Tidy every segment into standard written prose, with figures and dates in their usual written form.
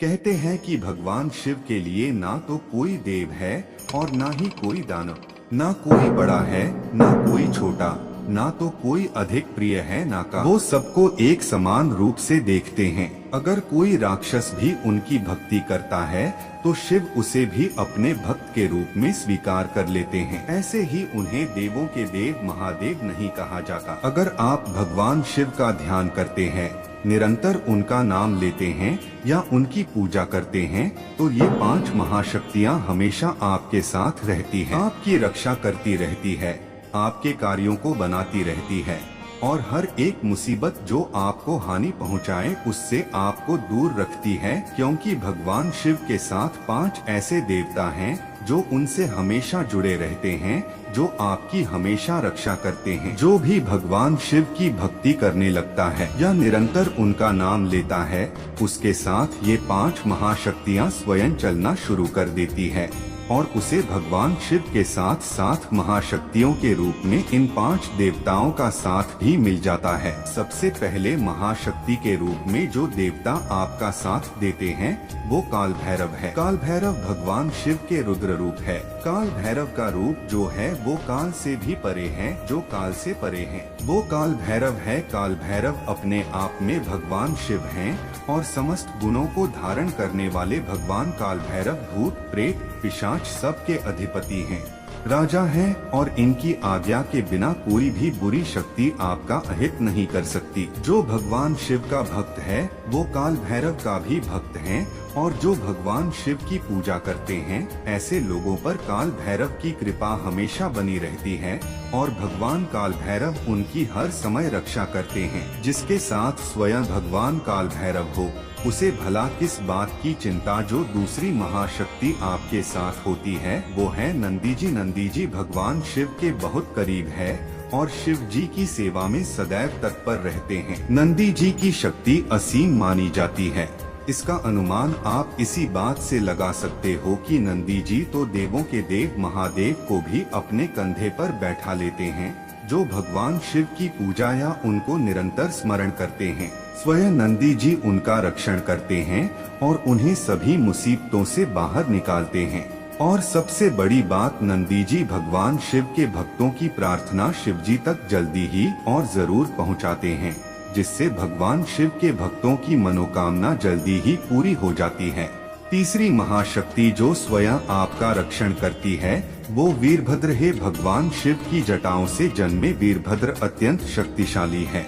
कहते हैं कि भगवान शिव के लिए ना तो कोई देव है और ना ही कोई दानव, ना कोई बड़ा है ना कोई छोटा, ना तो कोई अधिक प्रिय है ना का। वो सबको एक समान रूप से देखते हैं। अगर कोई राक्षस भी उनकी भक्ति करता है तो शिव उसे भी अपने भक्त के रूप में स्वीकार कर लेते हैं। ऐसे ही उन्हें देवों के देव महादेव नहीं कहा जाता। अगर आप भगवान शिव का ध्यान करते हैं, निरंतर उनका नाम लेते हैं या उनकी पूजा करते हैं तो ये 5 महाशक्तियाँ हमेशा आपके साथ रहती हैं, आपकी रक्षा करती रहती है, आपके कार्यों को बनाती रहती है और हर एक मुसीबत जो आपको हानि पहुंचाए उससे आपको दूर रखती है। क्योंकि भगवान शिव के साथ 5 ऐसे देवता हैं जो उनसे हमेशा जुड़े रहते हैं, जो आपकी हमेशा रक्षा करते हैं। जो भी भगवान शिव की भक्ति करने लगता है या निरंतर उनका नाम लेता है, उसके साथ ये 5 महाशक्तियाँ स्वयं चलना शुरू कर देती है और उसे भगवान शिव के साथ साथ महाशक्तियों के रूप में इन 5 देवताओं का साथ भी मिल जाता है। सबसे पहले महाशक्ति के रूप में जो देवता आपका साथ देते हैं वो काल भैरव है। काल भैरव भगवान शिव के रुद्र रूप है। काल भैरव का रूप जो है वो काल से भी परे है, जो काल से परे है वो काल भैरव है। काल भैरव अपने आप में भगवान शिव हैं और समस्त गुणों को धारण करने वाले भगवान काल भैरव भूत प्रेत पिशाच सब के अधिपति हैं, राजा हैं और इनकी आज्ञा के बिना कोई भी बुरी शक्ति आपका अहित नहीं कर सकती। जो भगवान शिव का भक्त है वो काल भैरव का भी भक्त है और जो भगवान शिव की पूजा करते हैं ऐसे लोगों पर काल भैरव की कृपा हमेशा बनी रहती है और भगवान काल भैरव उनकी हर समय रक्षा करते हैं। जिसके साथ स्वयं भगवान काल भैरव हो उसे भला किस बात की चिंता। जो दूसरी महाशक्ति आपके साथ होती है वो है नंदी जी। नंदी जी भगवान शिव के बहुत करीब है और शिव जी की सेवा में सदैव तत्पर रहते हैं। नंदी जी की शक्ति असीम मानी जाती है। इसका अनुमान आप इसी बात से लगा सकते हो कि नंदी जी तो देवों के देव महादेव को भी अपने कंधे पर बैठा लेते हैं, जो भगवान शिव की पूजा या उनको निरंतर स्मरण करते हैं। स्वयं नंदी जी उनका रक्षण करते हैं और उन्हें सभी मुसीबतों से बाहर निकालते हैं। और सबसे बड़ी बात, नंदी जी भगवान शिव के भक्तों की प्रार्थना शिव जी तक जल्दी ही और जरूर पहुंचाते हैं, जिससे भगवान शिव के भक्तों की मनोकामना जल्दी ही पूरी हो जाती है। तीसरी महाशक्ति जो स्वयं आपका रक्षण करती है वो वीरभद्र है। भगवान शिव की जटाओं से जन्मे वीरभद्र अत्यंत शक्तिशाली है।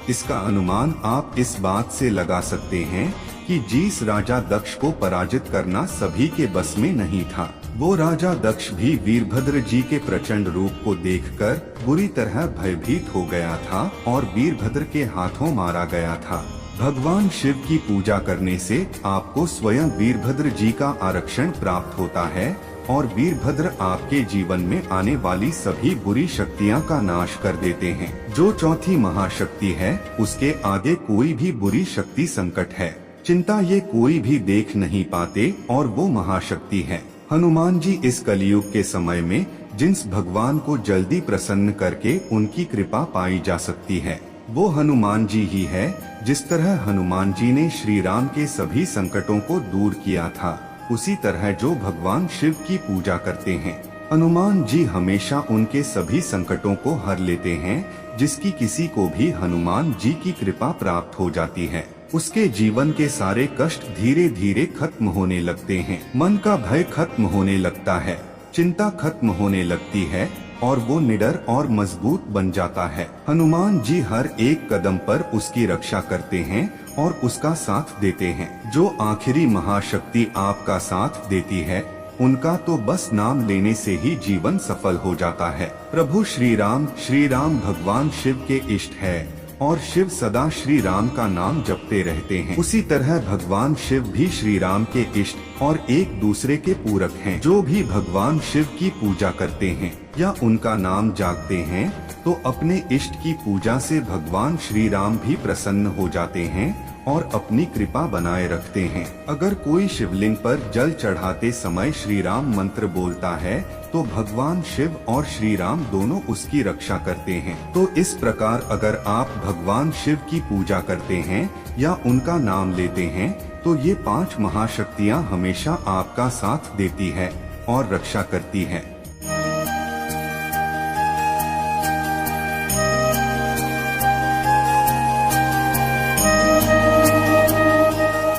इसका अनुमान आप इस बात से लगा सकते हैं कि जिस राजा दक्ष को पराजित करना सभी के बस में नहीं था, वो राजा दक्ष भी वीरभद्र जी के प्रचंड रूप को देखकर बुरी तरह भयभीत हो गया था और वीरभद्र के हाथों मारा गया था। भगवान शिव की पूजा करने से आपको स्वयं वीरभद्र जी का आरक्षण प्राप्त होता है और वीरभद्र आपके जीवन में आने वाली सभी बुरी शक्तियां का नाश कर देते हैं। जो चौथी महाशक्ति है उसके आगे कोई भी बुरी शक्ति संकट है चिंता ये कोई भी देख नहीं पाते और वो महाशक्ति है हनुमान जी। इस कलयुग के समय में जिस भगवान को जल्दी प्रसन्न करके उनकी कृपा पाई जा सकती है वो हनुमान जी ही है। जिस तरह हनुमान जी ने श्री राम के सभी संकटों को दूर किया था, उसी तरह जो भगवान शिव की पूजा करते हैं हनुमान जी हमेशा उनके सभी संकटों को हर लेते हैं। जिसकी किसी को भी हनुमान जी की कृपा प्राप्त हो जाती है उसके जीवन के सारे कष्ट धीरे धीरे खत्म होने लगते हैं। मन का भय खत्म होने लगता है, चिंता खत्म होने लगती है और वो निडर और मजबूत बन जाता है। हनुमान जी हर एक कदम पर उसकी रक्षा करते हैं और उसका साथ देते हैं। जो आखिरी महाशक्ति आपका साथ देती है उनका तो बस नाम लेने से ही जीवन सफल हो जाता है। प्रभु श्री राम भगवान शिव के इष्ट है और शिव सदा श्री राम का नाम जपते रहते हैं। उसी तरह भगवान शिव भी श्री राम के इष्ट और एक दूसरे के पूरक हैं। जो भी भगवान शिव की पूजा करते हैं या उनका नाम जापते हैं तो अपने इष्ट की पूजा से भगवान श्री राम भी प्रसन्न हो जाते हैं और अपनी कृपा बनाए रखते हैं। अगर कोई शिवलिंग पर जल चढ़ाते समय श्री राम मंत्र बोलता है तो भगवान शिव और श्री राम दोनों उसकी रक्षा करते हैं। तो इस प्रकार अगर आप भगवान शिव की पूजा करते हैं या उनका नाम लेते हैं तो ये 5 महाशक्तियाँ हमेशा आपका साथ देती है और रक्षा करती है।